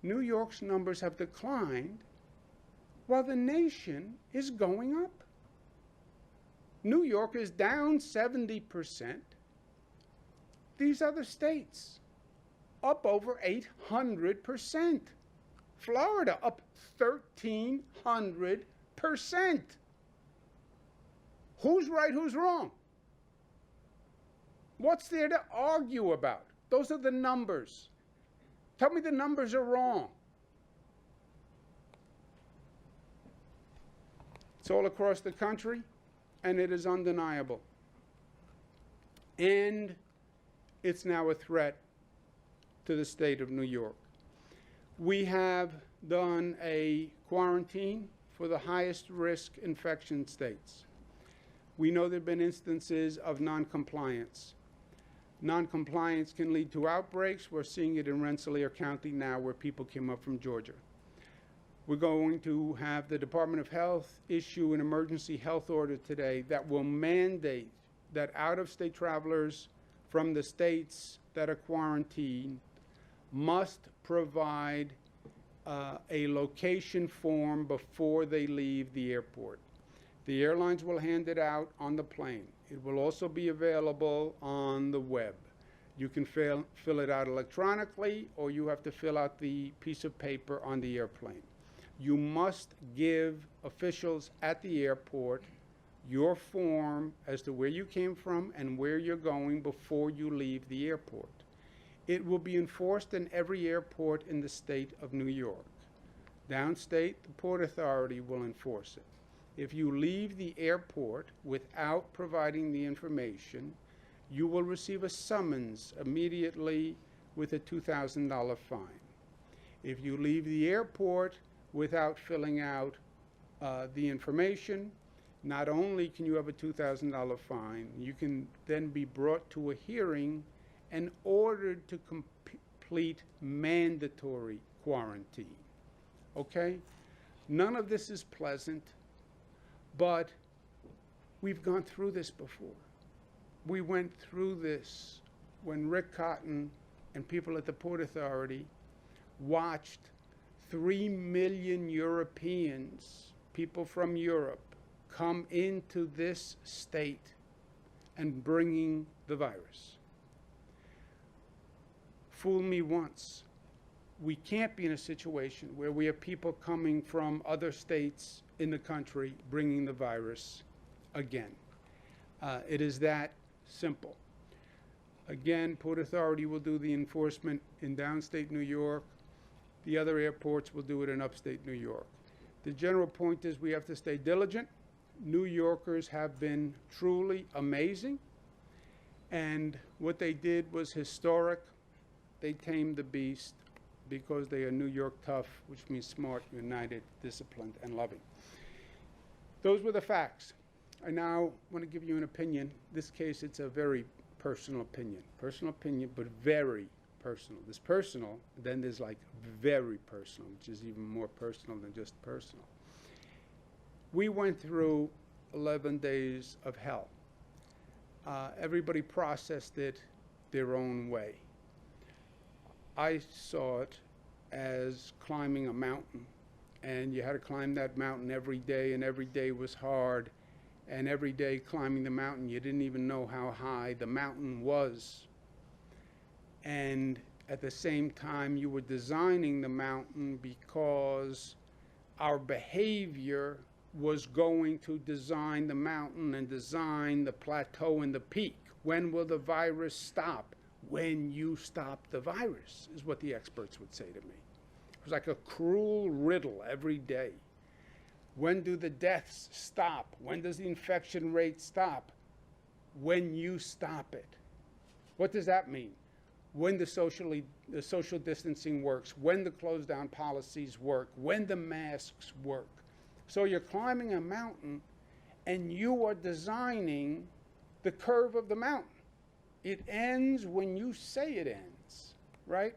New York's numbers have declined while the nation is going up. New York is down 70%. These other states up over 800%. Florida up 1,300%. Who's right, who's wrong? What's there to argue about? Those are the numbers. Tell me the numbers are wrong. It's all across the country, and it is undeniable. And it's now a threat to the state of New York. We have done a quarantine for the highest risk infection states. We know there have been instances of noncompliance. Noncompliance can lead to outbreaks. We're seeing it in Rensselaer County now, where people came up from Georgia. We're going to have the Department of Health issue an emergency health order today that will mandate that out-of-state travelers from the states that are quarantined must provide a location form before they leave the airport. The airlines will hand it out on the plane. It will also be available on the web. You can fill it out electronically, or you have to fill out the piece of paper on the airplane. You must give officials at the airport your form as to where you came from and where you're going before you leave the airport. It will be enforced in every airport in the state of New York. Downstate, the Port Authority will enforce it. If you leave the airport without providing the information, you will receive a summons immediately with a $2,000 fine. If you leave the airport without filling out the information, not only can you have a $2,000 fine, you can then be brought to a hearing and ordered to complete mandatory quarantine. Okay? None of this is pleasant, but we've gone through this before. We went through this when Rick Cotton and people at the Port Authority watched 3 million Europeans, people from Europe, come into this state and bringing the virus. Fool me once. We can't be in a situation where we have people coming from other states in the country bringing the virus again. It is that simple. Again, Port Authority will do the enforcement in downstate New York. The other airports will do it in upstate New York. The general point is we have to stay diligent. New Yorkers have been truly amazing, and what they did was historic. They tamed the beast because they are New York tough, which means smart, united, disciplined, and loving. Those were the facts. I now want to give you an opinion. In this case, it's a very personal opinion. Personal opinion, but very personal. There's personal, then there's like very personal, which is even more personal than just personal. We went through 11 days of hell. Everybody processed it their own way. I saw it as climbing a mountain, and you had to climb that mountain every day, and every day was hard, and every day climbing the mountain, you didn't even know how high the mountain was. And at the same time, you were designing the mountain because our behavior was going to design the mountain and design the plateau and the peak. When will the virus stop? When you stop the virus, is what the experts would say to me. It was like a cruel riddle every day. When do the deaths stop? When does the infection rate stop? When you stop it. What does that mean? When the social distancing works, when the closed down policies work, when the masks work. So you're climbing a mountain and you are designing the curve of the mountain. It ends when you say it ends, right?